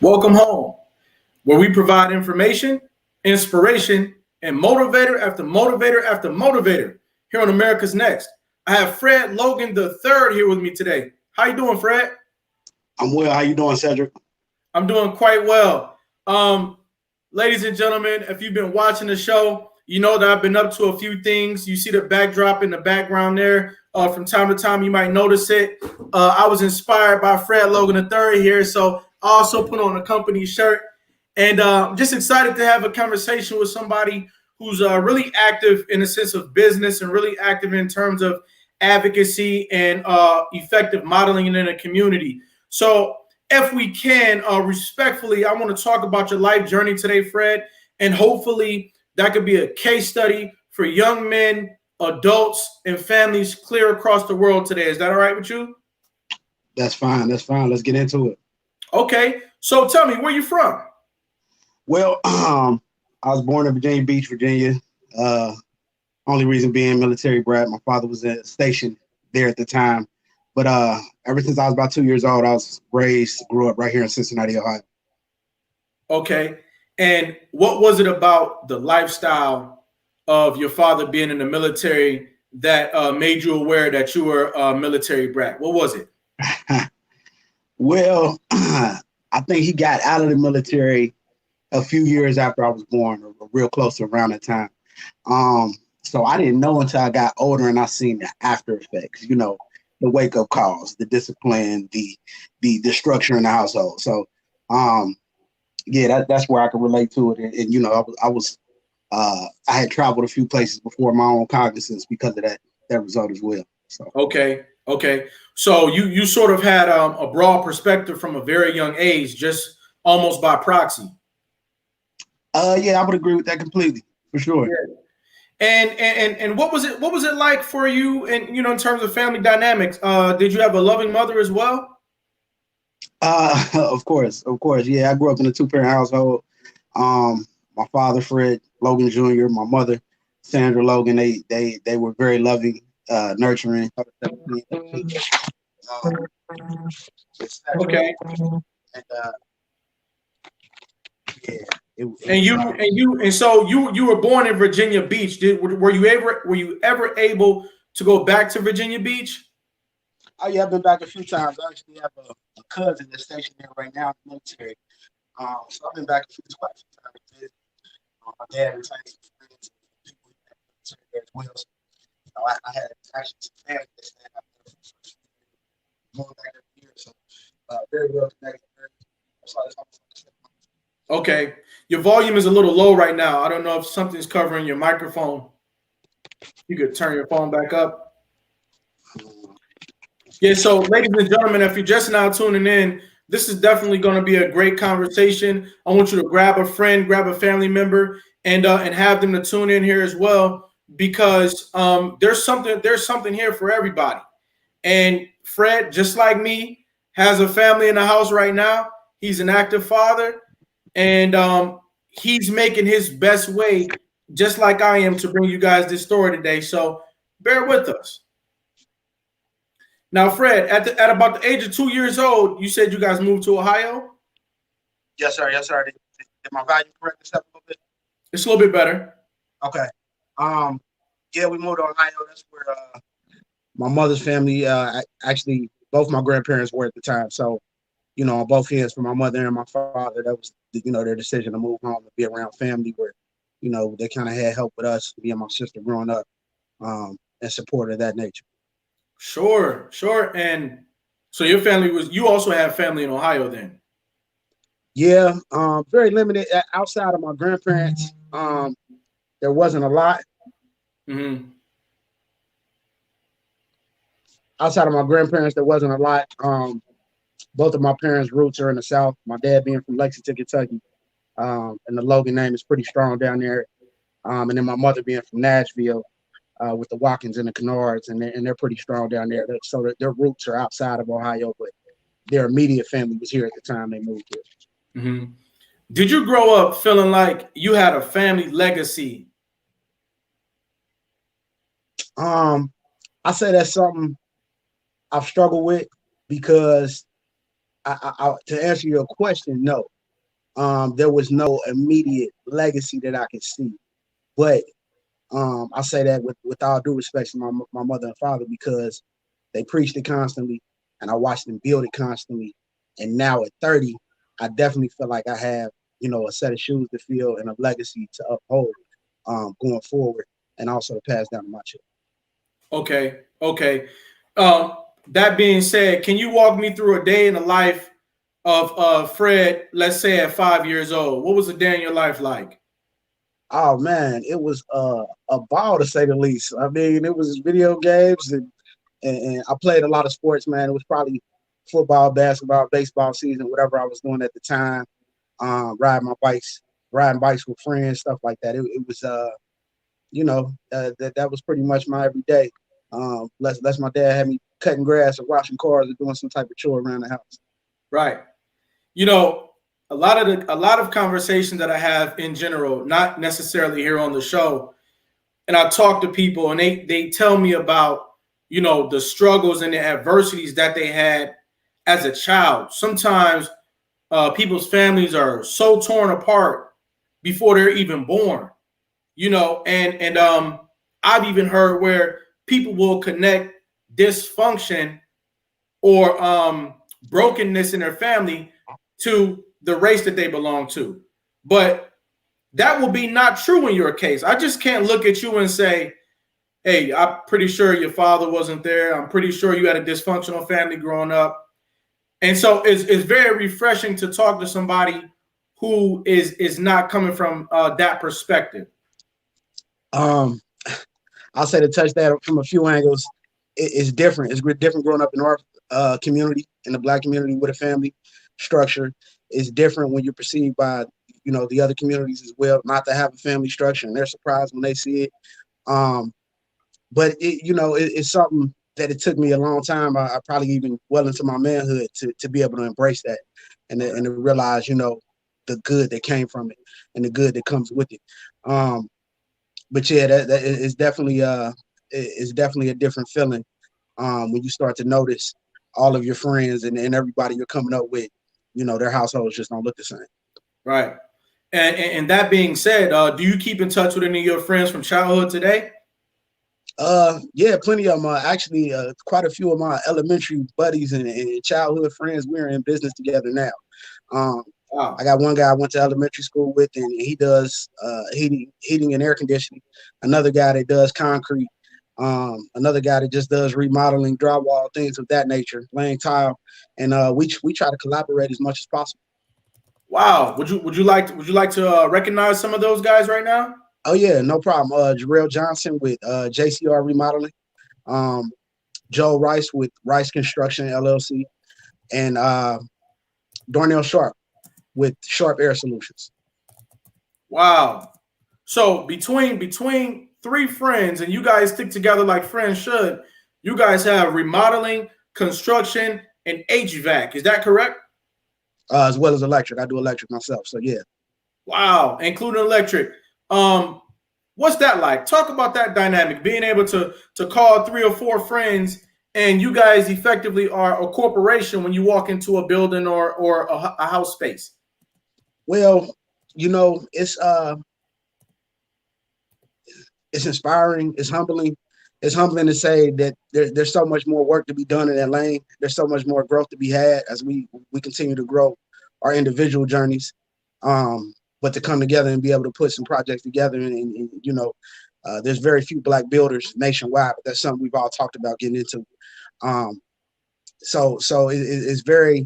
Welcome home, where we provide information, inspiration, and motivator after motivator after motivator here on America's Next. I have Fred Logan III here with me today. How you doing, Fred? I'm well. How you doing, Cedric? I'm doing quite well. Ladies and gentlemen, if you've been watching the show, you know that I've been up to a few things. You see the backdrop in the background there. From time to time, you might notice it. I was inspired by Fred Logan III here, so I also put on a company shirt. And I'm just excited to have a conversation with somebody who's really active in the sense of business and really active in terms of advocacy and effective modeling in a community. So if we can, respectfully, I want to talk about your life journey today, Fred, and hopefully that could be a case study for young men, adults, and families clear across the world today. Is that all right with you? That's fine. That's fine. Let's get into it. Okay. So tell me, where you from? Well, I was born in Virginia Beach, Virginia. Only reason being military brat. My father was stationed there at the time. But ever since I was about 2 years old, I was grew up right here in Cincinnati, Ohio. Okay. And what was it about the lifestyle of your father being in the military that made you aware that you were a military brat? What was it? Well, I think he got out of the military a few years after I was born, or real close to around that time. So I didn't know until I got older and I seen the after effects, the wake up calls, the discipline, the structure in the household. So yeah, that's where I can relate to it. And I had traveled a few places before my own cognizance because of that result as well. So Okay. So you sort of had a broad perspective from a very young age, just almost by proxy. Yeah, I would agree with that completely, for sure. Yeah. And what was it like for you, and in terms of family dynamics? Did you have a loving mother as well? Of course. Yeah, I grew up in a two-parent household. My father, Fred Logan Jr., my mother, Sandra Logan, they were very loving, nurturing. Okay. And yeah, so you were born in Virginia Beach. Were you ever able to go back to Virginia Beach? Oh yeah, I've been back a few times. I actually have a cousin that's stationed there right now in the military. So I've been back a few times. My dad retained some friends and people in the military there as well. So, I had actually some family that stayed out there for the first year, going back every year. So very well connected. Okay, your volume is a little low right now. I don't know if something's covering your microphone. You could turn your phone back up. Yeah, so ladies and gentlemen, if you're just now tuning in, this is definitely going to be a great conversation. I want you to grab a friend, grab a family member, and have them to tune in here as well, because there's something here for everybody. And Fred, just like me, has a family in the house right now. He's an active father, and he's making his best way, just like I am, to bring you guys this story today. So bear with us. Now, Fred, at about the age of 2 years old, you said you guys moved to Ohio? Yes, sir. Did my volume correct this up a little bit? It's a little bit better. Okay. Yeah, we moved to Ohio. That's where my mother's family, actually, both my grandparents were at the time. So, on both ends, for my mother and my father, that was, their decision to move home and be around family where, they kind of had help with us, me and my sister growing up, and support of that nature. Sure. And so you also have family in Ohio then? Yeah, very limited. Outside of my grandparents, there wasn't a lot. Mm-hmm. Outside of my grandparents, there wasn't a lot. Both of my parents' roots are in the South. My dad being from Lexington, Kentucky, and the Logan name is pretty strong down there. And then my mother being from Nashville, with the Watkins and the Kennards, and they're pretty strong down there. So their roots are outside of Ohio, but their immediate family was here at the time they moved here. Mm-hmm. Did you grow up feeling like you had a family legacy? I say that's something I've struggled with, because I to answer your question, no. there was no immediate legacy that I could see. But I say that with all due respect to my mother and father, because they preached it constantly and I watched them build it constantly. And now at 30, I definitely feel like I have, a set of shoes to fill and a legacy to uphold going forward, and also to pass down to my children. Okay. Okay. That being said, can you walk me through a day in the life of Fred, let's say at 5 years old? What was a day in your life like? Oh man, it was a ball to say the least. I mean, it was video games and I played a lot of sports, man. It was probably football, basketball, baseball season, whatever I was doing at the time. Riding bikes with friends, stuff like that. It was that was pretty much my everyday. Less my dad had me cutting grass or washing cars or doing some type of chore around the house. Right. You know, a lot of conversations that I have in general, not necessarily here on the show, and I talk to people and they tell me about, the struggles and the adversities that they had as a child. Sometimes people's families are so torn apart before they're even born, and I've even heard where people will connect dysfunction or brokenness in their family to the race that they belong to. But that will be not true in your case. I just can't look at you and say, hey, I'm pretty sure your father wasn't there. I'm pretty sure you had a dysfunctional family growing up. And so it's very refreshing to talk to somebody who is not coming from that perspective. Um, I'll say to touch that from a few angles. It's different. It's different growing up in our community, in the Black community with a family structure. It's different when you're perceived by the other communities as well not to have a family structure, and they're surprised when they see it. But it's something that it took me a long time. I probably even well into my manhood to be able to embrace that and to realize the good that came from it and the good that comes with it. But yeah, that is definitely it's definitely a different feeling when you start to notice all of your friends and everybody you're coming up with, their households just don't look the same. Right. And that being said, do you keep in touch with any of your friends from childhood today? Yeah, plenty of them. Actually, quite a few of my elementary buddies and childhood friends, we're in business together now. Wow. I got one guy I went to elementary school with, and he does heating and air conditioning. Another guy that does concrete. Another guy that just does remodeling, drywall, things of that nature, laying tile, and we try to collaborate as much as possible. Wow. Would you like to recognize some of those guys right now? Oh yeah, no problem. Jarrell Johnson with JCR Remodeling, um, Joe Rice with Rice Construction LLC, and Darnell Sharp with Sharp Air Solutions. Wow. So between three friends and you guys stick together like friends should, you guys have remodeling, construction, and HVAC. Is that correct? As well as electric. I do electric myself, so yeah. Wow, including electric. What's that like? Talk about that dynamic, being able to call three or four friends and you guys effectively are a corporation when you walk into a building or a house space. Well, it's inspiring. It's humbling. It's humbling to say that there's so much more work to be done in that lane. There's so much more growth to be had as we continue to grow our individual journeys. But to come together and be able to put some projects together, and there's very few Black builders nationwide. But that's something we've all talked about getting into. So it's very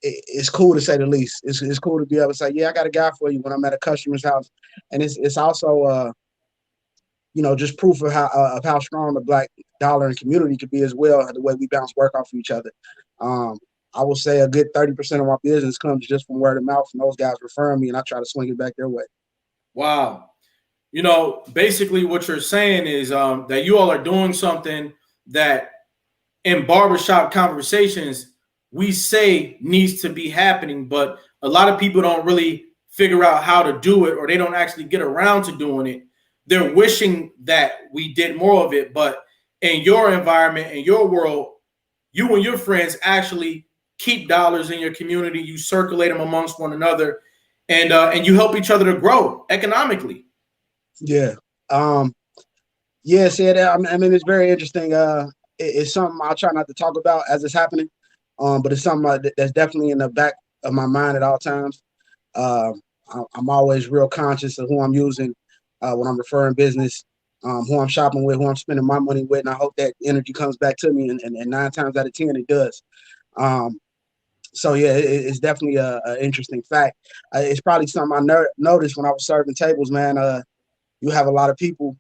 it's cool to say the least. It's cool to be able to say, yeah, I got a guy for you when I'm at a customer's house, and it's also just proof of how strong the Black dollar and community could be as well. The way we bounce work off of each other. I will say a good 30% of my business comes just from word of mouth from those guys referring me, and I try to swing it back their way. Wow. Basically what you're saying is that you all are doing something that in barbershop conversations we say needs to be happening, but a lot of people don't really figure out how to do it, or they don't actually get around to doing it. They're wishing that we did more of it, but in your environment, in your world, you and your friends actually keep dollars in your community. You circulate them amongst one another, and you help each other to grow economically. Yeah. Yeah, said that. I mean, it's very interesting. It's something I try not to talk about as it's happening. But it's something that's definitely in the back of my mind at all times. Um, I'm always real conscious of who I'm using when I'm referring business, who I'm shopping with, who I'm spending my money with, and I hope that energy comes back to me. And 9 times out of 10, it does. Um, so yeah, it's definitely a interesting fact. It's probably something I noticed when I was serving tables, man. You have a lot of people,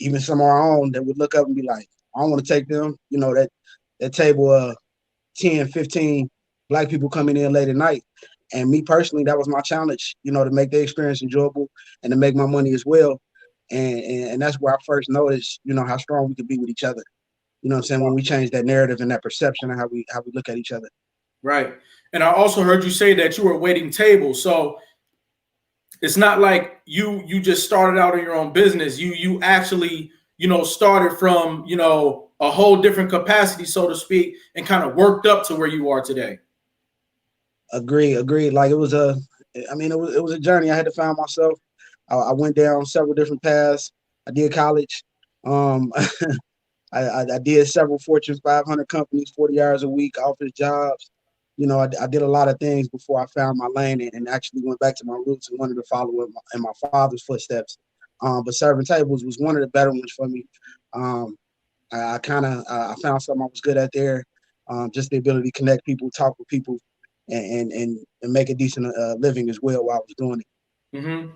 even some of our own, that would look up and be like, I don't want to take them. You know, that table 10, 15 black people coming in late at night. And me personally, that was my challenge, you know, to make the experience enjoyable and to make my money as well. And that's where I first noticed, you know, how strong we could be with each other. You know what I'm saying? When we change that narrative and that perception of how we look at each other. Right. And I also heard you say that you were waiting tables. So it's not like you just started out in your own business. You actually, started from, a whole different capacity, so to speak, and kind of worked up to where you are today. Agreed. Like it was it was a journey. I had to find myself. I went down several different paths. I did college. Um, I did several Fortune 500 companies, 40 hours a week, office jobs. You know, I did a lot of things before I found my lane and actually went back to my roots and wanted to follow in my father's footsteps. But serving tables was one of the better ones for me. I kind of found something I was good at there. Just the ability to connect people, talk with people, and make a decent living as well while I was doing it. Mm-hmm.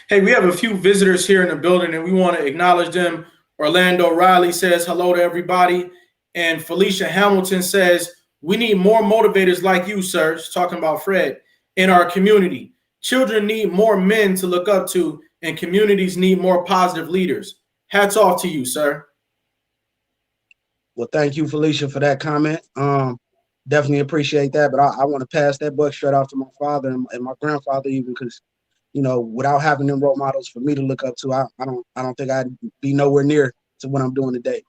Hey, we have a few visitors here in the building, and we want to acknowledge them. Orlando Riley says hello to everybody, and Felicia Hamilton says we need more motivators like you, sir. She's talking about Fred in our community. Children need more men to look up to, and communities need more positive leaders. Hats off to you, sir. Well, thank you, Felicia, for that comment. Definitely appreciate that. But I want to pass that buck straight off to my father and my grandfather, even because, you know, without having them role models for me to look up to, I don't think I'd be nowhere near to what I'm doing today.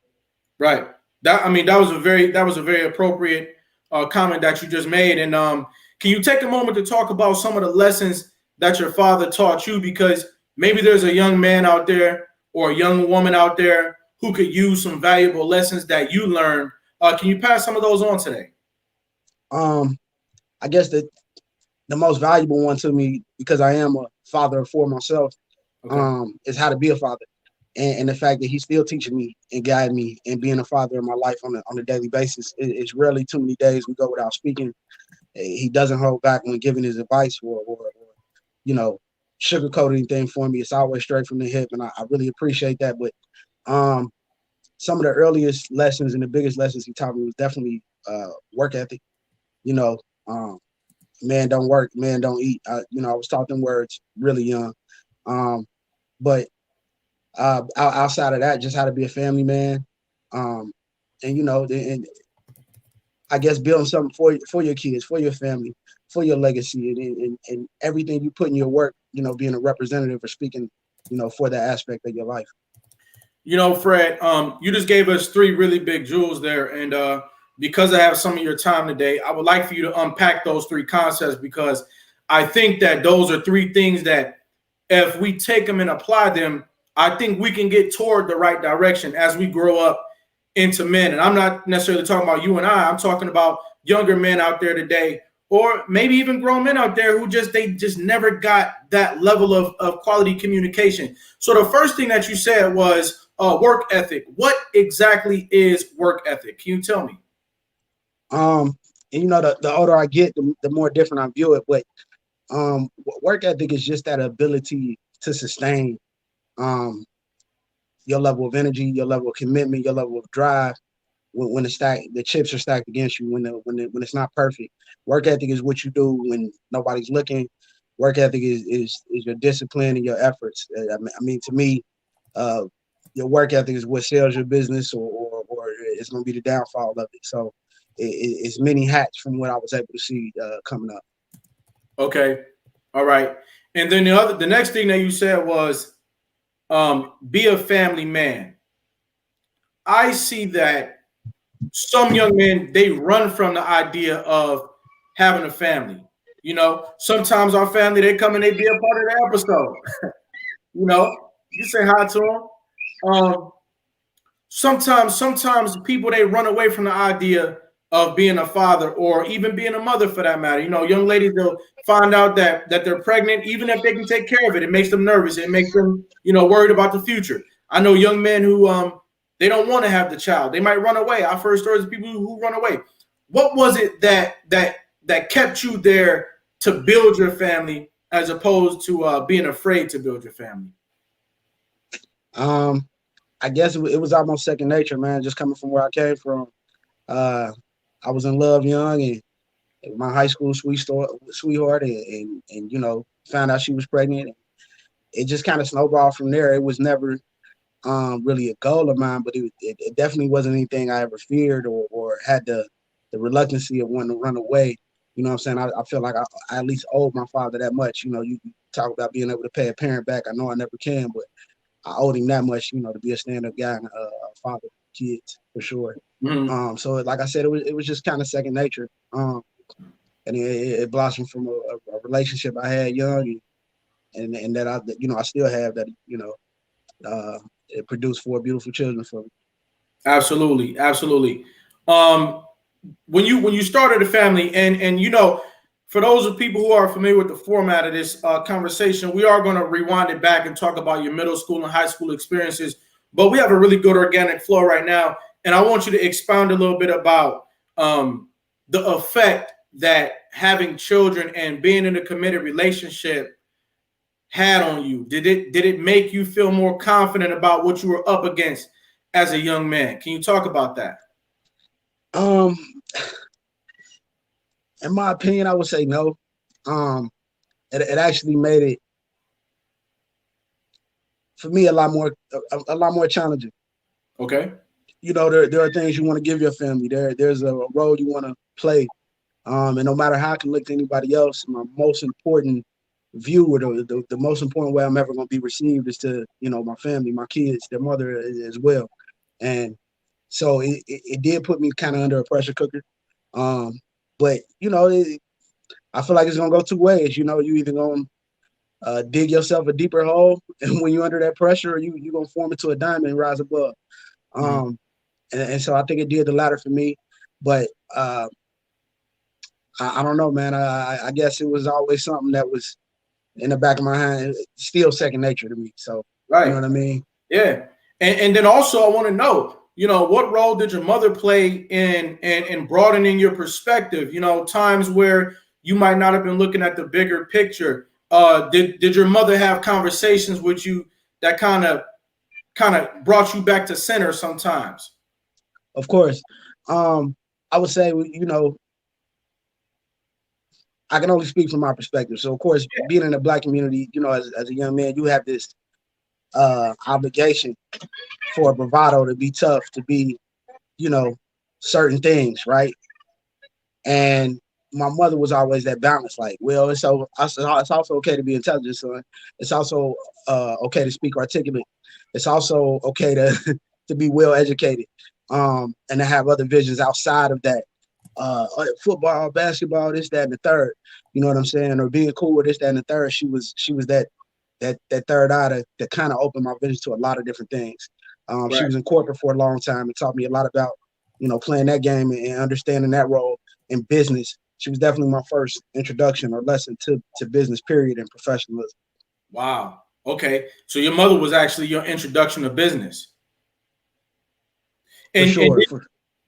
Right. That was a very appropriate comment that you just made. And can you take a moment to talk about some of the lessons that your father taught you? Because maybe there's a young man out there or a young woman out there who could use some valuable lessons that you learned. Can you pass some of those on today? I guess the most valuable one to me, because I am a father of four myself, okay, is how to be a father. And the fact that he's still teaching me and guiding me and being a father in my life on a daily basis. It's rarely too many days we go without speaking. He doesn't hold back when giving his advice or you know, sugarcoat anything for me. It's always straight from the hip, and I really appreciate that. But some of the earliest lessons and the biggest lessons he taught me was definitely work ethic. You know, man don't work, man don't eat. I was taught them words really young. But outside of that, just how to be a family man, and and I guess building something for your kids, for your family, for your legacy, and everything you put in your work. You know, being a representative or speaking, for that aspect of your life. Fred, you just gave us three really big jewels there, and because I have some of your time today, I would like for you to unpack those three concepts, because I think that those are three things that if we take them and apply them, I think we can get toward the right direction as we grow up into men. And I'm not necessarily talking about you and I'm talking about younger men out there today, or maybe even grown men out there who they just never got that level of quality communication. So the first thing that you said was work ethic. What exactly is work ethic? Can you tell me? And the older I get, the more different I view it. But work ethic is just that ability to sustain your level of energy, your level of commitment, your level of drive when the chips are stacked against you, when it's not perfect. Work ethic is what you do when nobody's looking. Work ethic is your discipline and your efforts. I mean, to me, your work ethic is what sells your business, or it's going to be the downfall of it. So it's many hats from what I was able to see coming up. Okay, all right. And then the next thing that you said was be a family man. I see that some young men, they run from the idea of having a family. You know, sometimes our family, they come and they be a part of the episode. You know, you say hi to them. Sometimes people, they run away from the idea of being a father or even being a mother for that matter. You know, young ladies, they'll find out that they're pregnant, even if they can take care of it. It makes them nervous. It makes them, worried about the future. I know young men who they don't want to have the child. They might run away. I've heard stories of people who run away. What was it that kept you there to build your family as opposed to being afraid to build your family? I guess it was almost second nature, man. Just coming from where I came from, I was in love young, and my high school sweetheart, and found out she was pregnant. It just kind of snowballed from there. It was never really a goal of mine, but it definitely wasn't anything I ever feared or had the reluctancy of wanting to run away. You know what I'm saying? I feel like I at least owed my father that much. You know, you talk about being able to pay a parent back. I know I never can, but I owed him that much, to be a stand-up guy and a father of kids for sure. Mm-hmm. So like I said, it was just kind of second nature. And it blossomed from a relationship I had young, and that I still have that. It produced 4 beautiful children for me. Absolutely, absolutely. When you started a family, and for those of people who are familiar with the format of this conversation, we are going to rewind it back and talk about your middle school and high school experiences. But we have a really good organic flow right now, and I want you to expound a little bit about the effect that having children and being in a committed relationship had on you. Did it make you feel more confident about what you were up against as a young man? Can you talk about that? In my opinion, I would say no. It actually made it for me a lot more challenging. Okay. There are things you want to give your family. There's a role you want to play. And no matter how I can look to anybody else, my most important view or the most important way I'm ever going to be received is to, my family, my kids, their mother as well. And so it did put me kind of under a pressure cooker. But, I feel like it's going to go 2 ways. You either going to dig yourself a deeper hole, and when you're under that pressure, you're going to form into a diamond and rise above. And so I think it did the latter for me. But I don't know, man. I guess it was always something that was in the back of my hand, still second nature to me. So, right. You know what I mean? Yeah. And then also I want to know, what role did your mother play in broadening your perspective? Times where you might not have been looking at the bigger picture. Did your mother have conversations with you that kind of brought you back to center sometimes? Of course. I would say, I can only speak from my perspective. So, of course, being in the Black community, as a young man, you have this obligation for a bravado to be tough, to be, certain things, right? And my mother was always that balance. Like, well, it's also okay to be intelligent, son. It's also okay to speak articulate. It's also okay to to be well educated, and to have other visions outside of that. Football, basketball, this, that, and the third. You know what I'm saying? Or being cool with this, that, and the third. She was that third eye that kind of opened my vision to a lot of different things. Right. She was in corporate for a long time and taught me a lot about, playing that game and understanding that role in business. She was definitely my first introduction or lesson to business, period, and professionalism. Wow. Okay. So your mother was actually your introduction to business. For sure.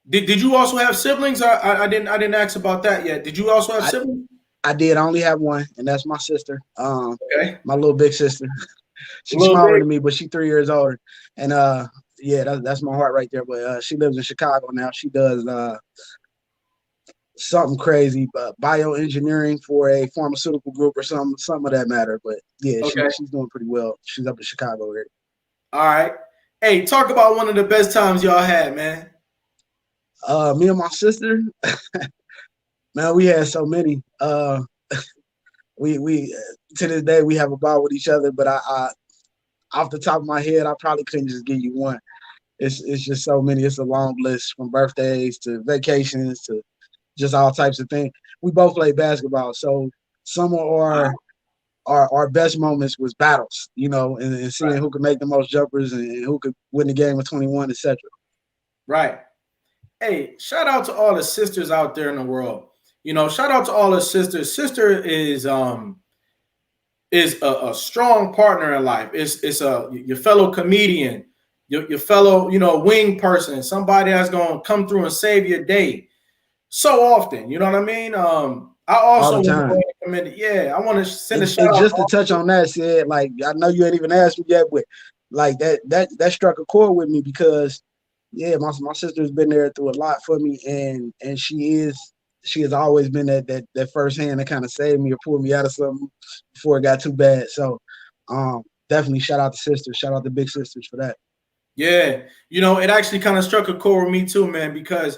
Did you also have siblings? I didn't ask about that yet. Did you also have siblings? I did. I only have one, and that's my sister. Okay. My little big sister. She's smaller than me, but she's 3 years older. And yeah, that's my heart right there. But she lives in Chicago now. She does something crazy, bioengineering for a pharmaceutical group or some of that matter. But yeah, okay. she's doing pretty well. She's up in Chicago area. All right. Hey, talk about one of the best times y'all had, man. Me and my sister, man, we had so many. We to this day we have a bond with each other, but I off the top of my head, I probably couldn't just give you one. It's just so many. It's a long list, from birthdays to, just all types of things. We both played basketball, so some of our best moments was battles, and seeing Right. who could make the most jumpers and who could win the game with 21, etc. Right. Hey, shout out to all the sisters out there in the world. Shout out to all the sisters. Sister is a strong partner in life. It's your fellow comedian, your fellow wing person, somebody that's gonna come through and save your day. So often, you know what I mean. I All also the want to go time. ahead and commend it. Yeah, I want to send a shout And out. just to touch on that, said like I know you ain't even asked me yet, but like that struck a chord with me because yeah, my sister's been there through a lot for me, and she has always been that first hand to kind of save me or pull me out of something before it got too bad. So definitely shout out to sisters, shout out to big sisters for that. Yeah, it actually kind of struck a chord with me too, man, because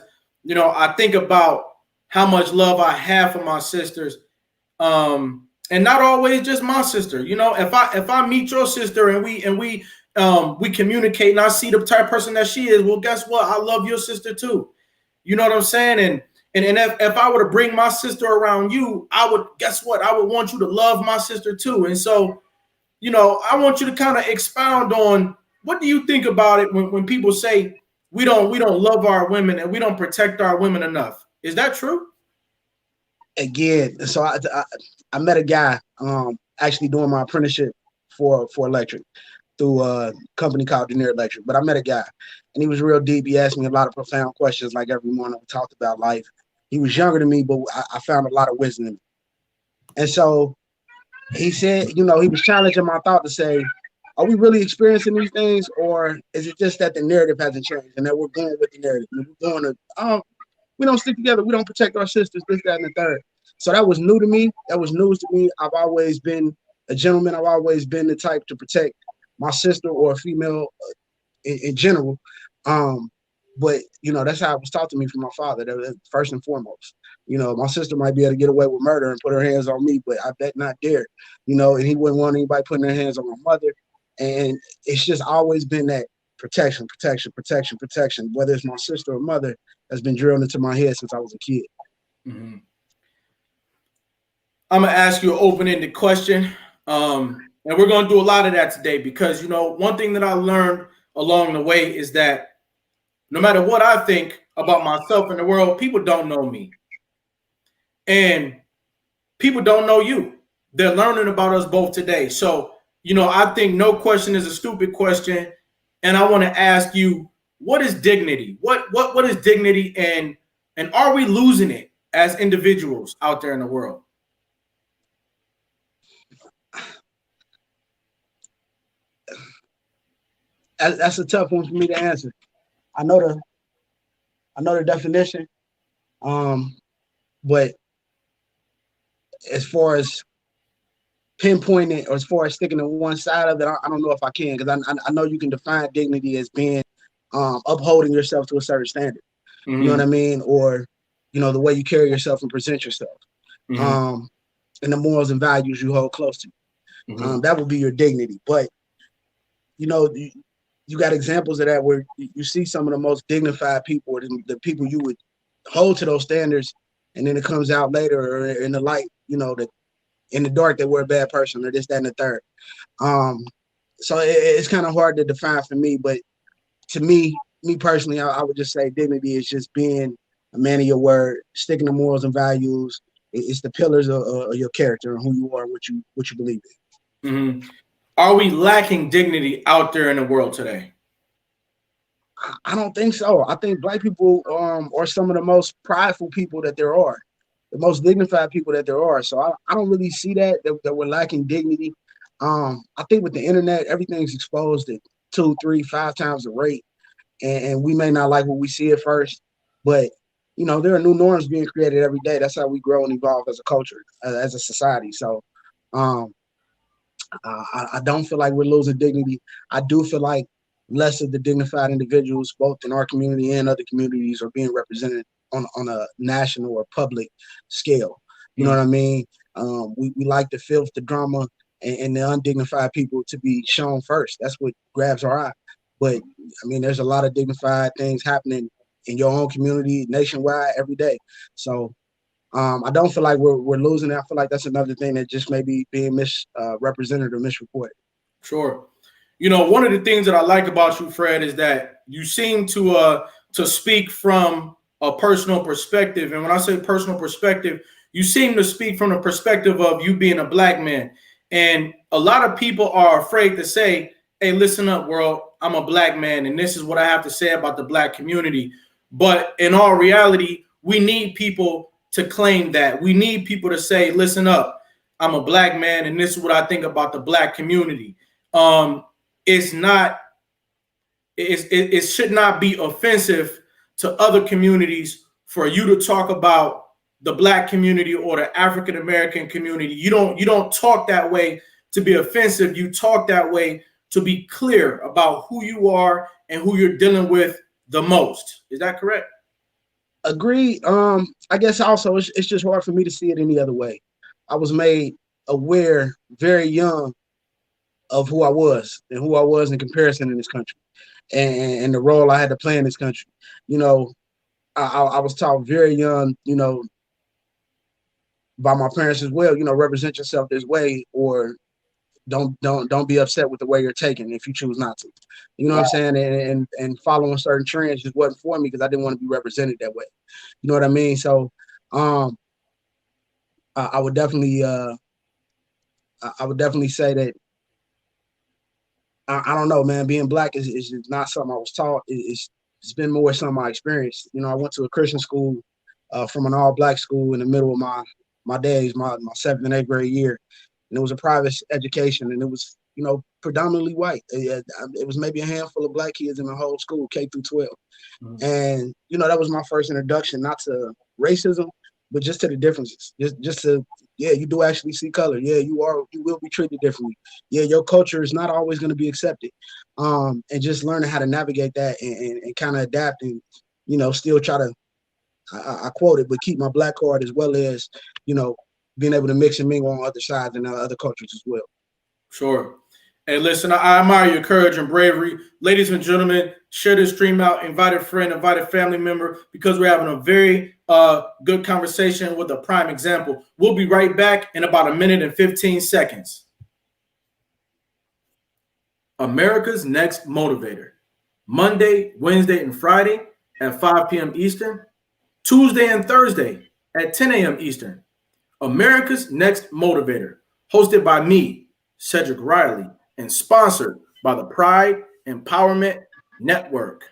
I think about how much love I have for my sisters, and not always just my sister. If I meet your sister and we communicate and I see the type of person that she is, well, guess what? I love your sister too. You know what I'm saying? And if I were to bring my sister around you, I would guess what? I would want you to love my sister too. And so I want you to kind of expound on what do you think about it when people say we don't love our women and we don't protect our women enough. Is that true? Again, so I met a guy actually doing my apprenticeship for electric through a company called Junior Electric. But I met a guy, and he was real deep. He asked me a lot of profound questions, like every morning we talked about life. He was younger than me, but I found a lot of wisdom in him. And so he said, he was challenging my thought to say, are we really experiencing these things, or is it just that the narrative hasn't changed and that we're going with the narrative? We're going to, oh, we don't stick together. We don't protect our sisters, this, that, and the third. So that was new to me. That was news to me. I've always been a gentleman. I've always been the type to protect my sister or a female in general. Um, but that's how it was taught to me from my father. That was first and foremost. My sister might be able to get away with murder and put her hands on me, but I bet not dare. And he wouldn't want anybody putting their hands on my mother. And it's just always been that protection, protection, protection, protection. Whether it's my sister or mother, has been drilled into my head since I was a kid. Mm-hmm. I'm gonna ask you an open-ended question, and we're gonna do a lot of that today because one thing that I learned along the way is that no matter what I think about myself in the world, people don't know me, and people don't know you. They're learning about us both today. So I think no question is a stupid question, and I want to ask you, what is dignity? What is dignity, and are we losing it as individuals out there in the world? That's a tough one for me to answer. I know the definition, but as far as pinpointing or as far as sticking to one side of it, I don't know if I can because I know you can define dignity as being upholding yourself to a certain standard. You know what I Mm-hmm. mean? Or the way you carry yourself and present yourself, Mm-hmm. and the morals and values you hold close to. Mm-hmm. That would be your dignity. But you got examples of that where you see some of the most dignified people, or the people you would hold to those standards, and then it comes out later or in the light, that in the dark they were a bad person or this, that, and the third. So it's kind of hard to define for me, but to me personally, I would just say dignity is just being a man of your word, sticking to morals and values. It's the pillars of your character and who you are, and what you believe in. Mm-hmm. Are we lacking dignity out there in the world today? I don't think so. I think black people are some of the most prideful people that there are, the most dignified people that there are. So I don't really see that we're lacking dignity. I think with the internet, everything's exposed at 2, 3, 5 times the rate, and we may not like what we see at first, but there are new norms being created every day. That's how we grow and evolve as a culture, as a society. So um, I don't feel like we're losing dignity. I do feel like less of the dignified individuals, both in our community and other communities, are being represented on a national or public scale. You know what I mean? We like the filth, the drama, and the undignified people to be shown first. That's what grabs our eye. But I mean, there's a lot of dignified things happening in your own community, nationwide, every day. So I don't feel like we're losing it. I feel like that's another thing that just may be being misrepresented or misreported. Sure. You know, one of the things that I like about you, Fred, is that you seem to speak from a personal perspective. And when I say personal perspective, you seem to speak from the perspective of you being a black man. And a lot of people are afraid to say, hey, listen up, world, I'm a black man, and this is what I have to say about the black community. But in all reality, we need people to claim that. We need people to say, listen up, I'm a black man, and this is what I think about the black community. It's not, it should not be offensive to other communities for you to talk about the black community or the African American community. You don't talk that way to be offensive. You talk that way to be clear about who you are and who you're dealing with the most. Is that correct? Agreed. I guess also it's just hard for me to see it any other way. I was made aware very young of who I was and who I was in comparison in this country, and the role I had to play in this country. You know, I was taught very young, you know, by my parents as well, you know, represent yourself this way, or don't be upset with the way you're taken if you choose not to. You know what I'm saying? And following certain trends just wasn't for me because I didn't want to be represented that way. You know what I mean? So I would definitely say that I don't know, man. Being black is not something I was taught. It's been more something I experienced. You know, I went to a Christian school from an all-black school in the middle of my days, my 7th and 8th grade year. And it was a private education, and it was, you know, predominantly white. It was maybe a handful of black kids in the whole school, K through 12. Mm-hmm. And, you know, that was my first introduction, not to racism, but just to the differences. Just to, yeah, you do actually see color. Yeah, you will be treated differently. Yeah, your culture is not always going to be accepted. And just learning how to navigate that and kind of adapt and, you know, still try to, I quote it, but keep my black card, as well as, you know, being able to mix and mingle on other sides and other cultures as well. Sure. Hey, listen, I admire your courage and bravery. Ladies and gentlemen, share this stream out, invite a friend, invite a family member, because we're having a very good conversation with a prime example. We'll be right back in about 1 minute and 15 seconds. America's Next Motivator. Monday, Wednesday, and Friday at 5 p.m. Eastern. Tuesday and Thursday at 10 a.m. Eastern. America's Next Motivator, hosted by me, Cedric Riley, and sponsored by the Pride Empowerment Network.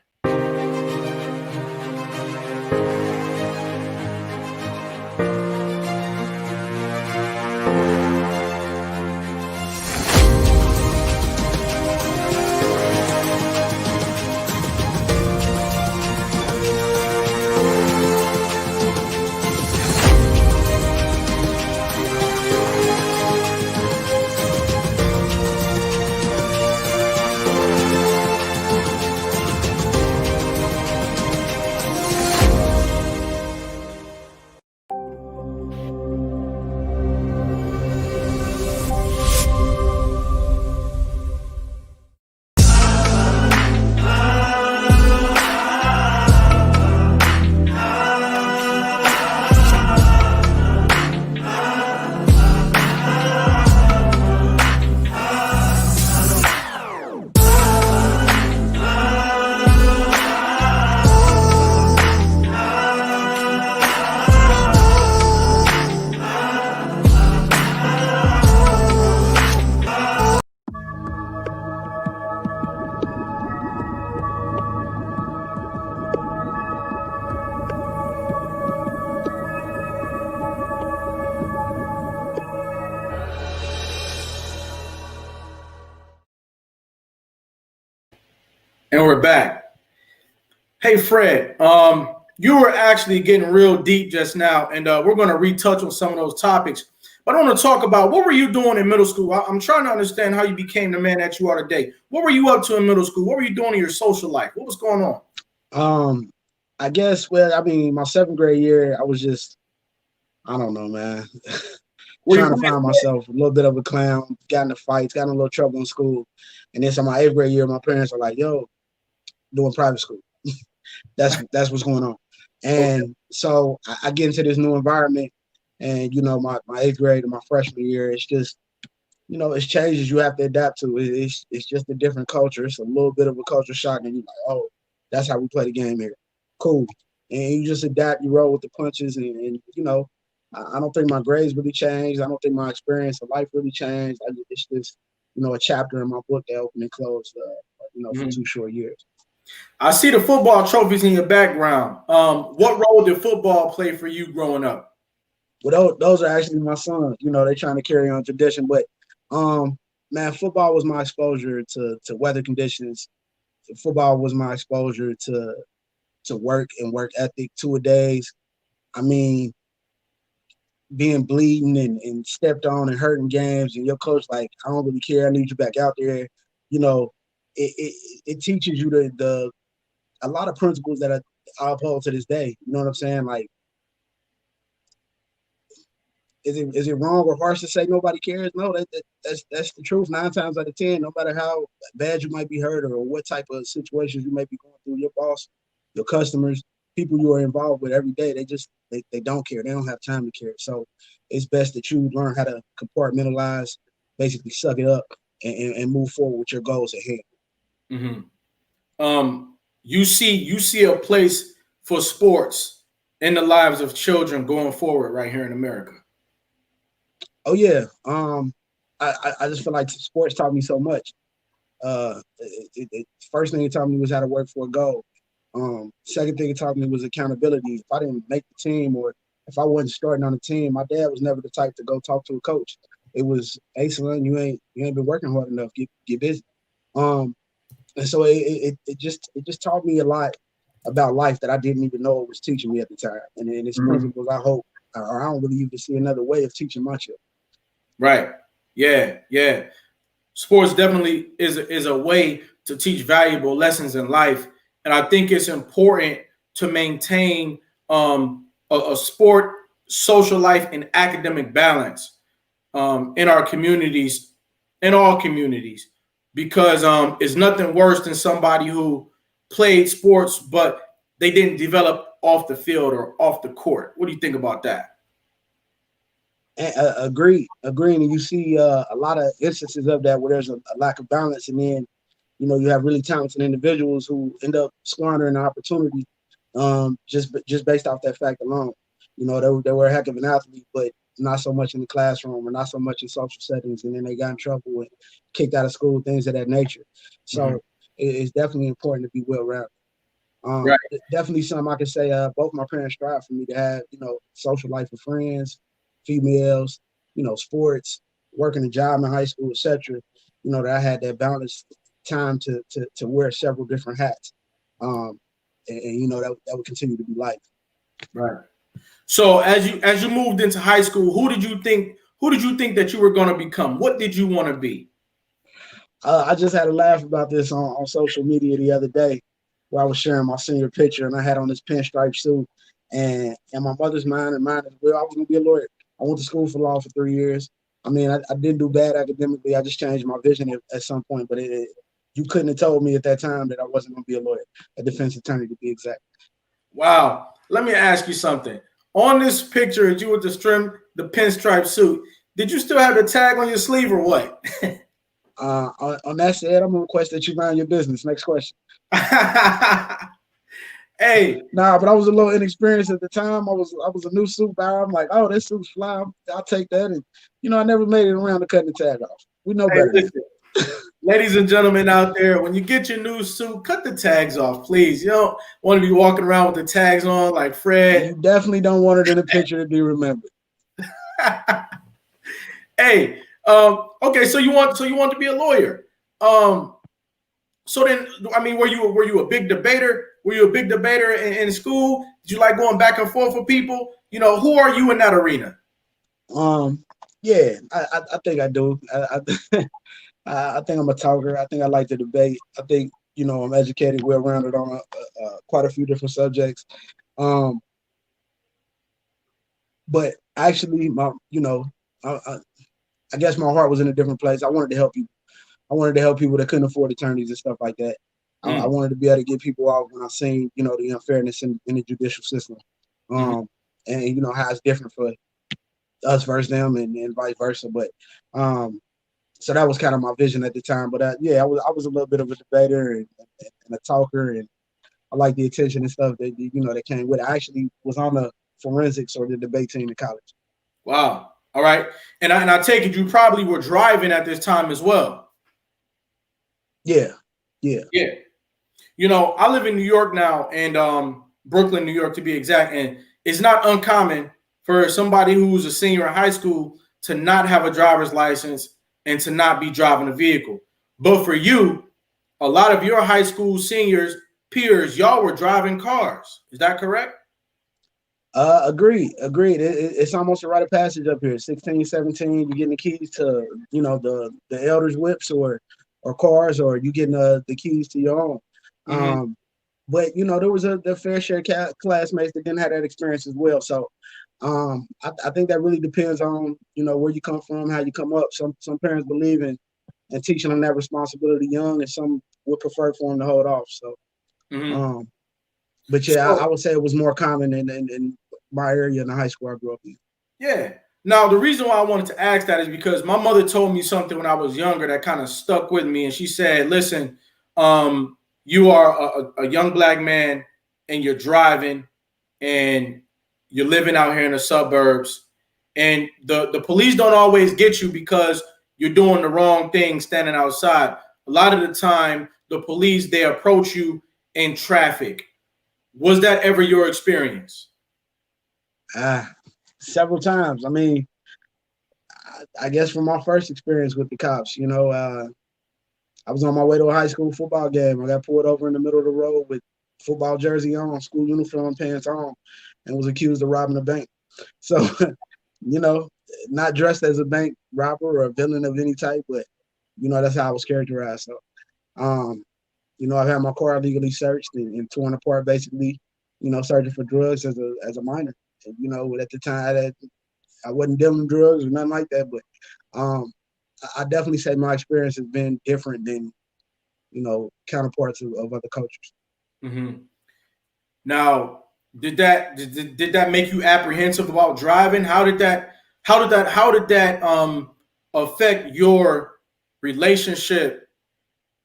And we're back. Hey, Fred, you were actually getting real deep just now, and we're going to retouch on some of those topics. But I want to talk about, what were you doing in middle school? I'm trying to understand how you became the man that you are today. What were you up to in middle school? What were you doing in your social life? What was going on? I guess, well, I mean, my 7th grade year, I was just, I don't know, man. Trying to find myself, a little bit of a clown, got into fights, got in a little trouble in school. And then so my 8th grade year, my parents were like, yo, doing private school. That's what's going on. And so I get into this new environment, and my 8th grade and my freshman year, it's just it's changes you have to adapt to. It's just a different culture. It's a little bit of a culture shock, and you're like, oh, that's how we play the game here. Cool. And you just adapt, you roll with the punches, and I don't think my grades really changed. I don't think my experience of life really changed. It's just a chapter in my book that opened and closed for 2 short years. I see the football trophies in your background. What role did football play for you growing up? Well, those are actually my sons. They're trying to carry on tradition. But, man, football was my exposure to weather conditions. Football was my exposure to work and work ethic, 2-a-days. I mean, being bleeding and stepped on and hurting games, and your coach like, I don't really care. I need you back out there. It teaches you a lot of principles that I uphold to this day. You know what I'm saying? Like, is it wrong or harsh to say nobody cares? No, that's the truth. 9 times out of 10, no matter how bad you might be hurt or what type of situations you may be going through, your boss, your customers, people you are involved with every day, they don't care. They don't have time to care. So it's best that you learn how to compartmentalize, basically suck it up, and move forward with your goals at hand. Mm-hmm. You see a place for sports in the lives of children going forward right here in America. Oh yeah. I just feel like sports taught me so much. First thing it taught me was how to work for a goal. Second thing it taught me was accountability. If I didn't make the team, or if I wasn't starting on the team, my dad was never the type to go talk to a coach. It was, hey son, you ain't been working hard enough. Get busy. And so it just taught me a lot about life that I didn't even know it was teaching me at the time. And it's principles I hope, or I don't really even see another way of teaching my children. Right. Yeah. Sports definitely is a way to teach valuable lessons in life. And I think it's important to maintain a sport, social life, and academic balance in our communities, in all communities, because it's nothing worse than somebody who played sports, but they didn't develop off the field or off the court. What do you think about that? Agreed. And you see a lot of instances of that where there's a lack of balance, and then you have really talented individuals who end up squandering the opportunity just based off that fact alone. They were a heck of an athlete, but not so much in the classroom or not so much in social settings, and then they got in trouble and kicked out of school, things of that nature. So it's definitely important to be well-rounded. Right. Definitely something I can say. Both my parents strive for me to have, social life with friends, females, sports, working a job in high school, etc. That I had that balanced time to wear several different hats. And that would continue to be life. Right. So as you moved into high school, who did you think that you were going to become? What did you want to be? I just had a laugh about this on social media the other day, where I was sharing my senior picture, and I had on this pinstripe suit, and my mother's mind and mine as well. I was going to be a lawyer. I went to school for law for 3 years. I mean, I didn't do bad academically. I just changed my vision at some point, but you couldn't have told me at that time that I wasn't going to be a lawyer, a defense attorney to be exact. Wow. Let me ask you something. On this picture, you with the pinstripe suit, did you still have the tag on your sleeve or what? On that said, I'm going to request that you mind your business. Next question. Hey. Nah, but I was a little inexperienced at the time. I was a new suit buyer. I'm like, oh, this suit's fly. I'll take that. And, I never made it around to cutting the tag off. We know better. Ladies and gentlemen out there, when you get your new suit, cut the tags off, please. You don't want to be walking around with the tags on like Fred. You definitely don't want it in a picture to be remembered. Hey, okay, so you want to be a lawyer. So then, I mean, were you a big debater? Were you a big debater in school? Did you like going back and forth with people? Who are you in that arena? Yeah, I think I do. I think I'm a talker. I think I like to debate. I think, I'm educated, well-rounded on quite a few different subjects. But actually, I guess my heart was in a different place. I wanted to help people. I wanted to help people that couldn't afford attorneys and stuff like that. I wanted to be able to get people off when I seen, you know, the unfairness in the judicial system, and you know how it's different for us versus them, and vice versa. But so that was kind of my vision at the time. But yeah, I was a little bit of a debater and a talker, and I like the attention and stuff that, you know, that came with it. I actually was on the forensics or the debate team in college. Wow. All right. And I take it you probably were driving at this time as well. Yeah. You know, I live in New York now, and Brooklyn, New York to be exact. And it's not uncommon for somebody who's a senior in high school to not have a driver's license and to not be driving a vehicle. But for you, a lot of your high school seniors, peers, y'all were driving cars. Is that correct? Agreed. It's almost a rite of passage up here. 16, 17, you're getting the keys to, you know, the elders' whips or cars, or you getting the keys to your own. But you know, there was the fair share classmates that didn't have that experience as well. So I think that really depends on, you know, where you come from, how you come up. Some parents believe in and teaching them that responsibility young, and some would prefer for them to hold off. So but yeah, I would say it was more common in my area in the high school I grew up in. Yeah. Now, the reason why I wanted to ask that is because my mother told me something when I was younger that kind of stuck with me. And she said, listen, you are a young black man and you're driving and you're living out here in the suburbs. And the police don't always get you because you're doing the wrong thing standing outside. A lot of the time, the police, they approach you in traffic. Was that ever your experience? Several times. I mean, I guess from my first experience with the cops, you know, I was on my way to a high school football game. I got pulled over in the middle of the road with football jersey on, school uniform, pants on, and was accused of robbing a bank. So, you know, not dressed as a bank robber or a villain of any type, but, you know, that's how I was characterized. So, you know, I've had my car illegally searched and torn apart, basically, you know, searching for drugs as a minor. And, you know, at the time, I wasn't dealing drugs or nothing like that, but I definitely say my experience has been different than, you know, counterparts of other cultures. Now, did that make you apprehensive about driving? How did that affect your relationship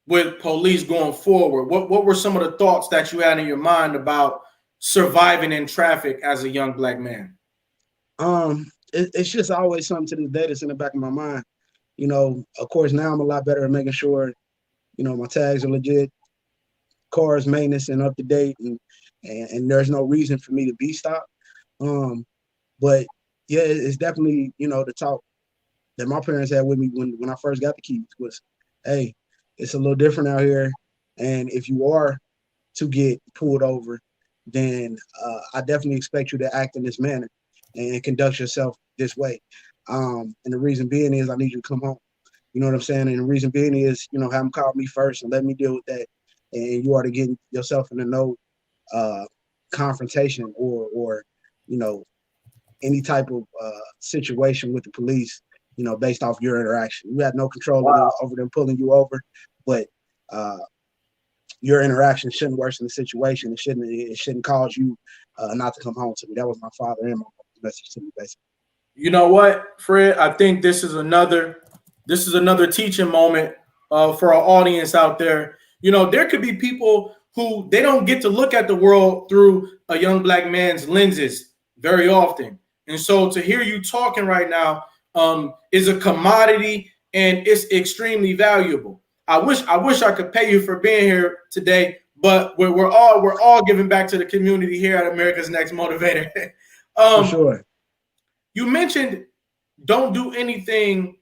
with police going forward? What were some of the thoughts that you had in your mind about surviving in traffic as a young black man? It's just always something to this day that's in the back of my mind. You know, of course, now I'm a lot better at making sure, you know, my tags are legit, cars maintenance and up to date, and there's no reason for me to be stopped. But yeah, it's definitely, you know, the talk that my parents had with me when I first got the keys was, hey, it's a little different out here, and if you are to get pulled over, then I definitely expect you to act in this manner and conduct yourself this way. And the reason being is I need you to come home. You know what I'm saying? And the reason being is, you know, have them call me first and let me deal with that. And you are to get yourself in a no confrontation or, you know, any type of situation with the police, you know, based off your interaction. You have no control over them pulling you over, but your interaction shouldn't worsen the situation. It shouldn't cause you not to come home to me. That was my father and my message to me, basically. You know what, Fred? I think this is another teaching moment for our audience out there. You know, there could be people who they don't get to look at the world through a young black man's lenses very often. And so to hear you talking right now is a commodity and it's extremely valuable. I wish I could pay you for being here today, but we're all giving back to the community here at America's Next Motivator. For sure. You mentioned don't do anything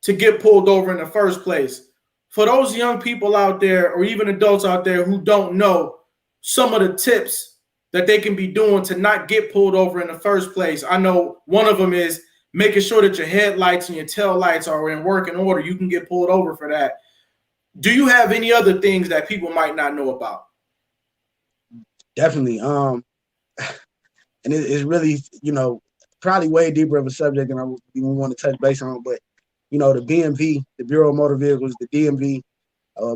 to get pulled over in the first place. For those young people out there or even adults out there who don't know some of the tips that they can be doing to not get pulled over in the first place, I know one of them is making sure that your headlights and your tail lights are in working order. You can get pulled over for that. Do you have any other things that people might not know about? Definitely. And it's really, you know, probably way deeper of a subject than I even want to touch base on, but you know, the BMV, the Bureau of Motor Vehicles, the DMV,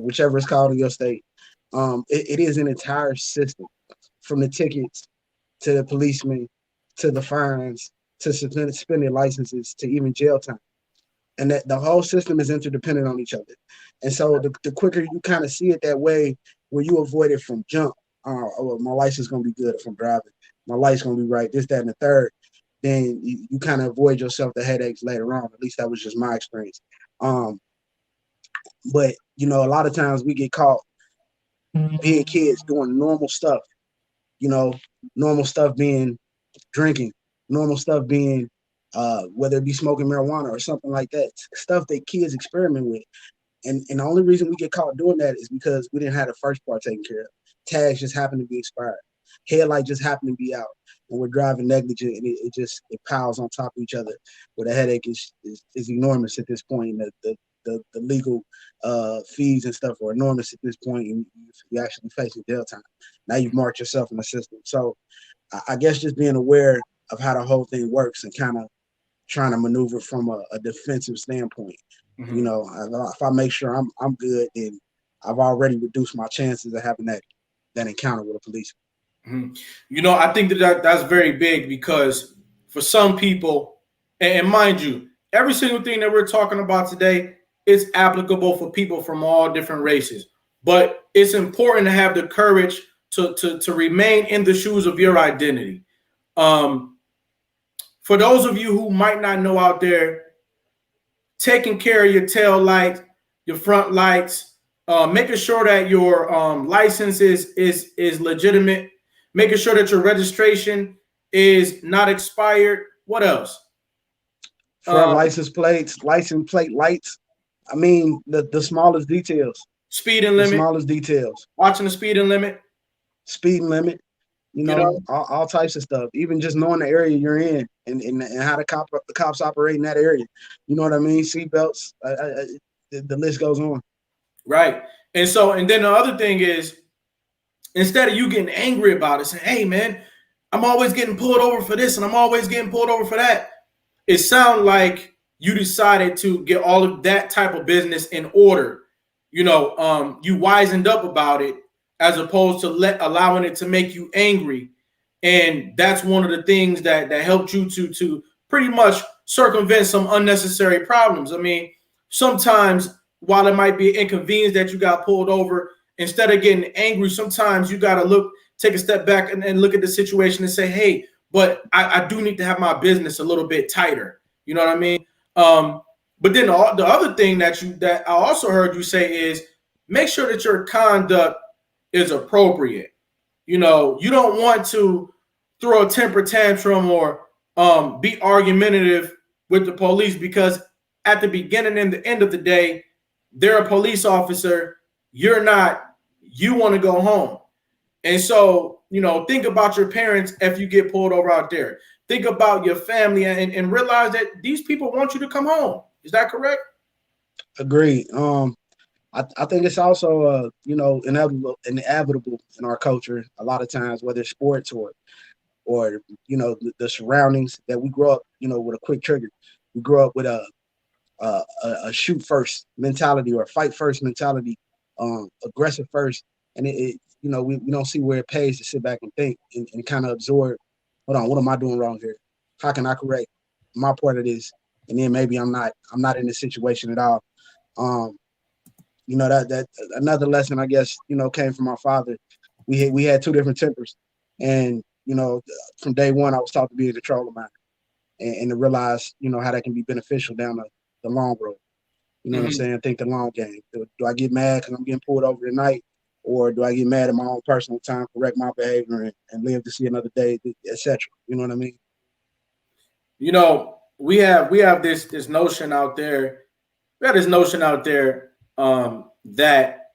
whichever it's called in your state, It is an entire system, from the tickets to the policemen to the fines to suspended licenses to even jail time. And that the whole system is interdependent on each other. And so the quicker you kind of see it that way, where you avoid it from jump, oh, my license is going to be good if I'm driving, my light's going to be right, this, that, and the third, then you kind of avoid yourself the headaches later on. At least that was just my experience. But, you know, a lot of times we get caught being kids doing normal stuff, you know, normal stuff being drinking, normal stuff being whether it be smoking marijuana or something like that, stuff that kids experiment with. And the only reason we get caught doing that is because we didn't have the first part taken care of. Tags just happened to be expired. Headlight just happened to be out. And we're driving negligent, and it piles on top of each other, where the headache is enormous at this point. And the legal fees and stuff are enormous at this point, and you're actually facing jail time. Now you've marked yourself in the system. So I guess just being aware of how the whole thing works and kind of trying to maneuver from a defensive standpoint. Mm-hmm. You know, if I make sure I'm good, then I've already reduced my chances of having that encounter with a policeman. Mm-hmm. You know, I think that's very big, because for some people, and mind you, every single thing that we're talking about today is applicable for people from all different races. But it's important to have the courage to remain in the shoes of your identity. For those of you who might not know out there, taking care of your tail light, your front lights, making sure that your license is legitimate, making sure that your registration is not expired. What else? Front license plate lights. I mean, the smallest details. Speeding limit. The smallest details. Watching the speeding limit. Speeding limit. You know, all types of stuff. Even just knowing the area you're in and how the cops operate in that area. You know what I mean? Seatbelts. The list goes on. Right. And then the other thing is, instead of you getting angry about it, saying, hey, man, I'm always getting pulled over for this and I'm always getting pulled over for that, it sounds like you decided to get all of that type of business in order. You know, you wisened up about it, as opposed to allowing it to make you angry. And that's one of the things that helped you to pretty much circumvent some unnecessary problems. I mean, sometimes while it might be an inconvenience that you got pulled over, instead of getting angry, sometimes you got to take a step back and look at the situation and say, hey, but I do need to have my business a little bit tighter. You know what I mean? But then the other thing that I also heard you say is, make sure that your conduct is appropriate. You know, you don't want to throw a temper tantrum or be argumentative with the police, because at the beginning and the end of the day, they're a police officer. You're not. You want to go home. And so, you know, think about your parents if you get pulled over out there. Think about your family and realize that these people want you to come home. Is that correct? Agreed. I think it's also, you know, inevitable in our culture a lot of times, whether it's sports or you know, the surroundings, that we grow up, you know, with a quick trigger. We grow up with a shoot first mentality or a fight first mentality, aggressive first, and it you know, we don't see where it pays to sit back and think and kind of absorb. Hold on, what am I doing wrong here? How can I correct my part of this? And then maybe I'm not in this situation at all. You know, that another lesson, I guess, you know, came from my father. We had two different tempers, and you know, from day one, I was taught to be in control of mine, and to realize, you know, how that can be beneficial down the long road. You know what I'm saying? Think the long game. Do I get mad because I'm getting pulled over tonight, or do I get mad at my own personal time, correct my behavior, and live to see another day, etc. You know what I mean? You know, we have this notion out there. We have this notion out there that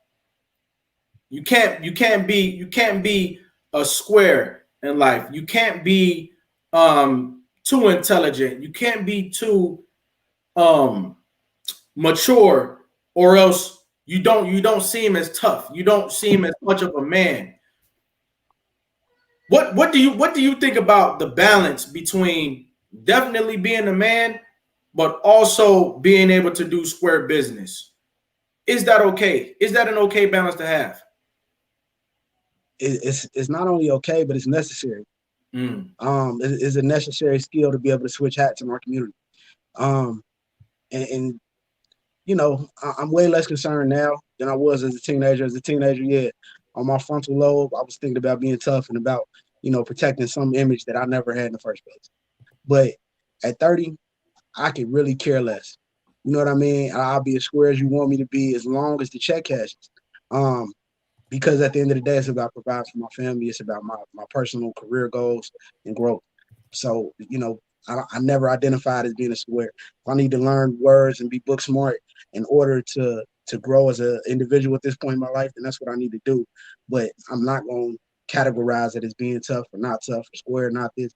you can't be a square in life. You can't be too intelligent. You can't be too mature, or else you don't seem as tough. You don't seem as much of a man. What do you think about the balance between definitely being a man, but also being able to do square business? Is that okay? Is that an okay balance to have? it's not only okay, but it's necessary. Mm. It's a necessary skill to be able to switch hats in our community. Um, and you know, I'm way less concerned now than I was as a teenager. As a teenager, yeah, on my frontal lobe, I was thinking about being tough and about, you know, protecting some image that I never had in the first place. But at 30, I could really care less. You know what I mean? I'll be as square as you want me to be as long as the check cashes. Um, because at the end of the day, it's about providing for my family. It's about my personal career goals and growth. So, you know, I never identified as being a square. If I need to learn words and be book smart in order to grow as an individual at this point in my life, then that's what I need to do. But I'm not going to categorize it as being tough or not tough or square, not this.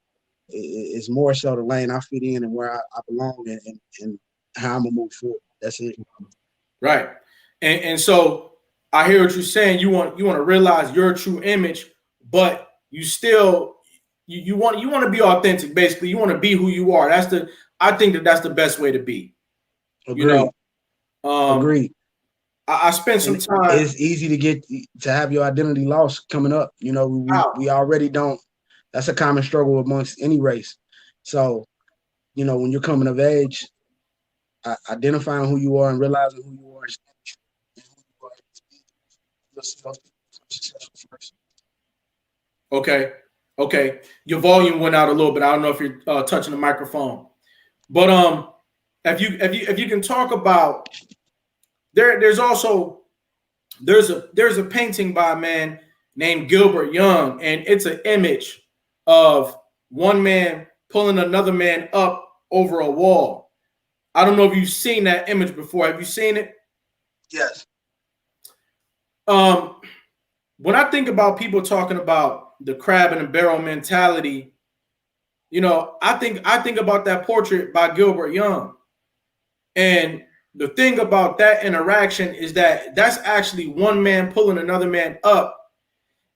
It's more so the lane I fit in and where I belong and how I'm going to move forward. That's it. Right. And so I hear what you're saying. You want to realize your true image, but you still you want to be authentic. Basically, you want to be who you are. I think that's the best way to be. You Agreed. know, um, Agreed. I spent some And time it's easy to get to have your identity lost coming up. You know, out. we already don't. That's a common struggle amongst any race. So, you know, when you're coming of age, identifying who you are and realizing who you are and who you are, you'll see those people successful first. Okay, okay. Your volume went out a little bit. I don't know if you're touching the microphone, but if you can talk about there's also there's a painting by a man named Gilbert Young, and it's an image of one man pulling another man up over a wall. I don't know if you've seen that image before. Have you seen it? Yes. Um, when I think about people talking about the crab in a barrel mentality, I think about that portrait by Gilbert Young. And the thing about that interaction is that that's actually one man pulling another man up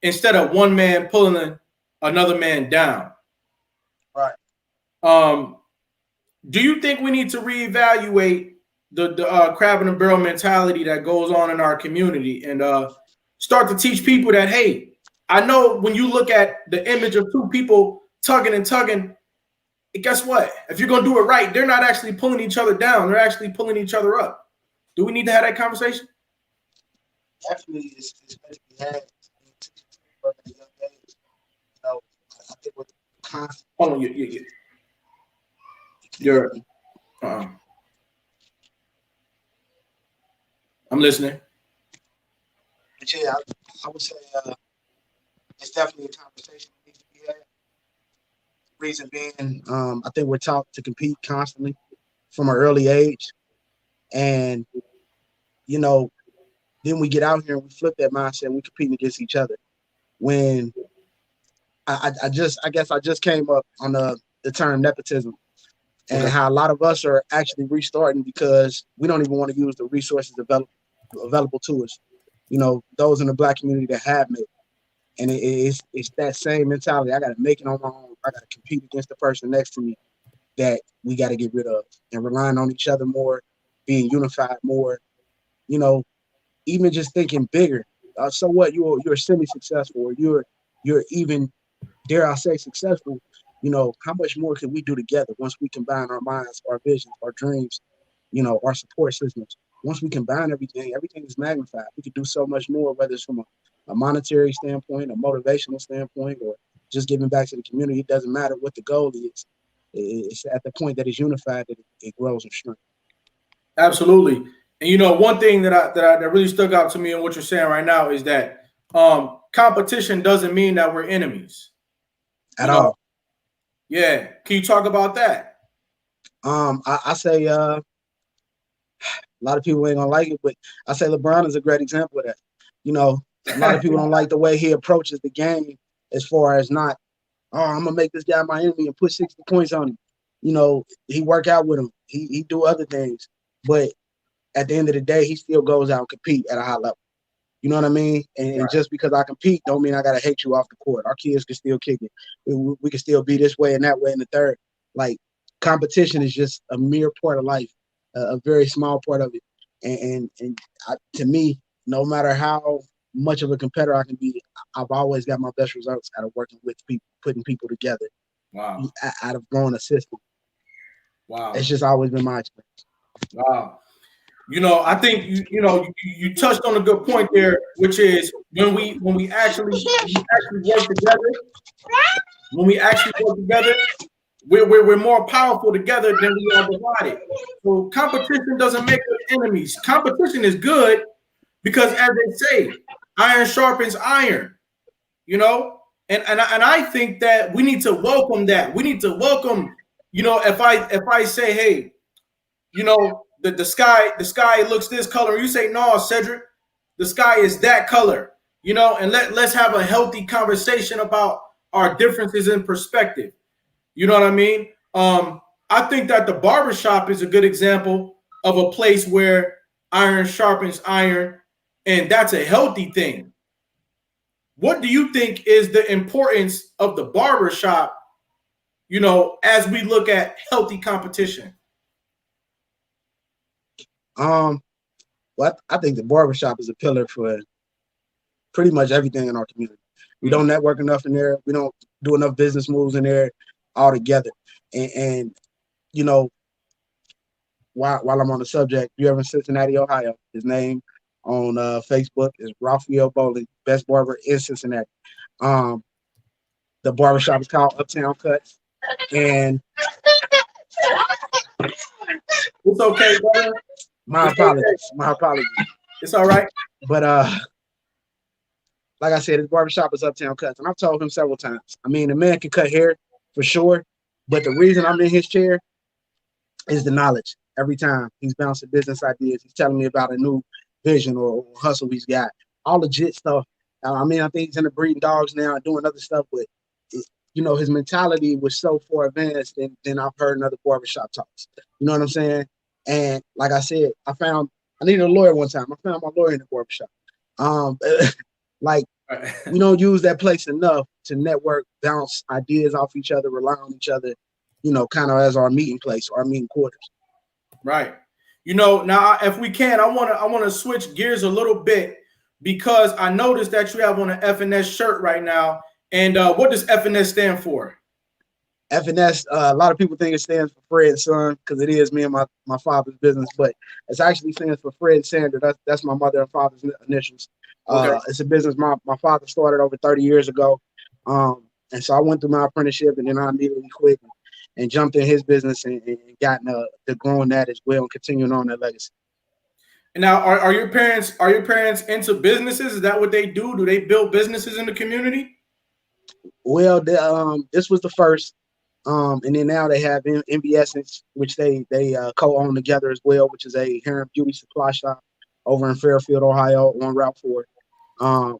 instead of one man pulling another man down. Right. Um, do you think we need to reevaluate the crab in a barrel mentality that goes on in our community and start to teach people that, hey, I know when you look at the image of two people tugging and tugging, guess what? If you're going to do it right, they're not actually pulling each other down. They're actually pulling each other up. Do we need to have that conversation? Definitely, it's better to be had at a young age. You know, I think with constant. Hold on, you're I'm listening. But yeah, I would say it's definitely a conversation that needs to be had. Reason being, I think we're taught to compete constantly from an early age, and you know, then we get out here and we flip that mindset and we compete against each other. When I guess I just came up on the term nepotism and Okay. how a lot of us are actually restarting because we don't even want to use the resources available to us. You know, those in the Black community that have made it. And it's that same mentality. I got to make it on my own. I got to compete against the person next to me that we got to get rid of, and relying on each other more, being unified more. You know, even just thinking bigger. So what? You're semi-successful, or you're even, dare I say, successful. You know, how much more can we do together once we combine our minds, our visions, our dreams, you know, our support systems? Once we combine everything, everything is magnified. We could do so much more, whether it's from a monetary standpoint, a motivational standpoint, or just giving back to the community. It doesn't matter what the goal is. It's at the point that it's unified that it grows in strength. Absolutely. And one thing that really stuck out to me in what you're saying right now is that competition doesn't mean that we're enemies. At all. Yeah. Can you talk about that? I say a lot of people ain't gonna like it, but I say LeBron is a great example of that. You know, a lot of people don't like the way he approaches the game as far as not, oh, I'm gonna make this guy my enemy and put 60 points on him. You know, he work out with him. He do other things, but at the end of the day, he still goes out and compete at a high level. You know what I mean? And just because I compete, don't mean I gotta hate you off the court. Our kids can still kick it. We can still be this way and that way in the third. Like, competition is just a mere part of life, a very small part of it. And to me, no matter how much of a competitor I can be, I've always got my best results out of working with people, putting people together. Wow. Out of growing a system. Wow. It's just always been my experience. Wow. I think you touched on a good point there, which is when we actually work together, we're more powerful together than we are divided. So competition doesn't make us enemies. Competition is good because, as they say, iron sharpens iron. And I think that we need to welcome that. We need to welcome. If I say, hey, the sky looks this color, you say, no, Cedric, the sky is that color. And let's have a healthy conversation about our differences in perspective. You know what I mean? I think that the barbershop is a good example of a place where iron sharpens iron, and that's a healthy thing. What do you think is the importance of the barbershop, as we look at healthy competition? Well, I think the barbershop is a pillar for pretty much everything in our community. We don't network enough in there. We don't do enough business moves in there all together. And while I'm on the subject, you ever in Cincinnati, Ohio? His name on Facebook is Raphael Bowling, best barber in Cincinnati. The barbershop is called Uptown Cuts. And it's okay, brother. My apologies. It's all right. But like I said, his barbershop is Uptown Cuts. And I've told him several times. I mean, the man can cut hair for sure. But the reason I'm in his chair is the knowledge. Every time he's bouncing business ideas, he's telling me about a new vision or hustle he's got. All legit stuff. I think he's into breeding dogs now and doing other stuff. But, his mentality was so far advanced than I've heard in other barbershop talks. You know what I'm saying? And like I said, I needed a lawyer one time. I found my lawyer in the barbershop. We don't use that place enough to network, bounce ideas off each other, rely on each other, kind of as our meeting place, our meeting quarters. Right. Now if we can, I want to switch gears a little bit because I noticed that you have on an FNS shirt right now. And what does FNS stand for? FNS, a lot of people think it stands for Fred Son because it is me and my father's business, but it actually stands for Fred Sander. That's my mother and father's initials. Okay. It's a business my father started over 30 years ago. And so I went through my apprenticeship and then I immediately quit and jumped in his business and gotten to growing that as well and continuing on that legacy. And now are your parents into businesses? Is that what they do? Do they build businesses in the community? Well, this was the first. And then now they have MB Essence, which they co-own together as well, which is a hair and beauty supply shop over in Fairfield, Ohio, on Route 4.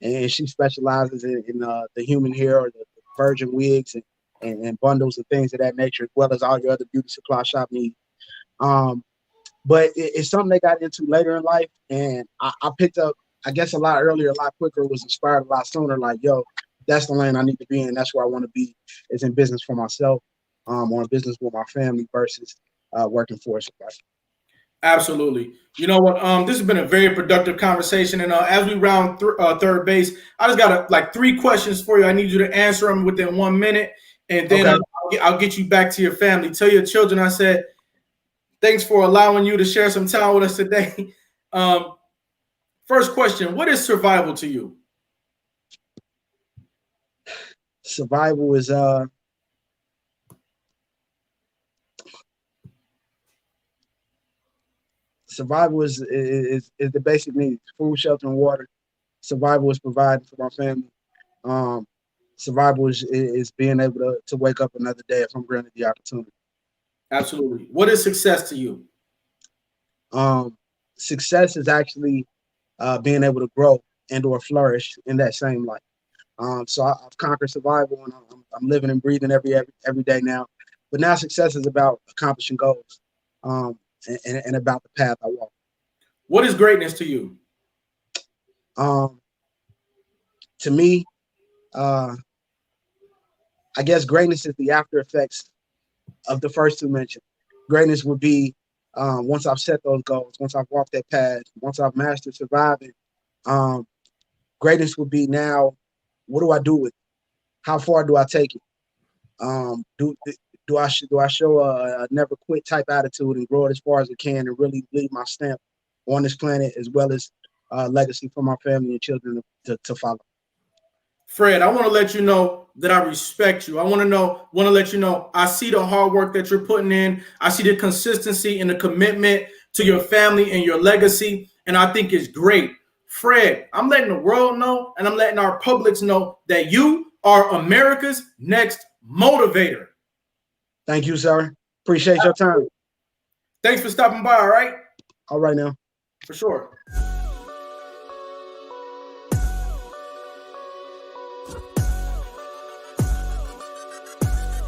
And she specializes in the human hair or the virgin wigs and bundles and things of that nature, as well as all your other beauty supply shop needs. But it's something they got into later in life, and I picked up, I guess, a lot earlier, a lot quicker, was inspired a lot sooner. Like, yo, that's the lane I need to be in. That's where I want to be, is in business for myself, or in business with my family versus working for somebody. Absolutely. You know what? This has been a very productive conversation. And as we round third base, I just got 3 questions for you. I need you to answer them within 1 minute. And then okay, I'll get you back to your family. Tell your children I said, thanks for allowing you to share some time with us today. First question, what is survival to you? Survival is the basic needs: food, shelter, and water. Survival is providing for my family. Survival is being able to wake up another day if I'm granted the opportunity. Absolutely. What is success to you? Success is actually being able to grow and or flourish in that same life. So I've conquered survival, and I'm living and breathing every day now. But now success is about accomplishing goals, and about the path I walk. What is greatness to you? To me, I guess greatness is the after effects of the first 2 mentioned. Greatness would be once I've set those goals, once I've walked that path, once I've mastered surviving, Greatness would be now, what do I do with it? How far do I take it? Do I show a never quit type attitude and grow it as far as I can and really leave my stamp on this planet, as well as legacy for my family and children to follow? Fred, I want to let you know that I respect you. I want to let you know I see the hard work that you're putting in. I see the consistency and the commitment to your family and your legacy, and I think it's great. Fred, I'm letting the world know and I'm letting our publics know that you are America's next motivator. Thank you, sir. Appreciate your time. Thanks for stopping by, all right? All right now. For sure.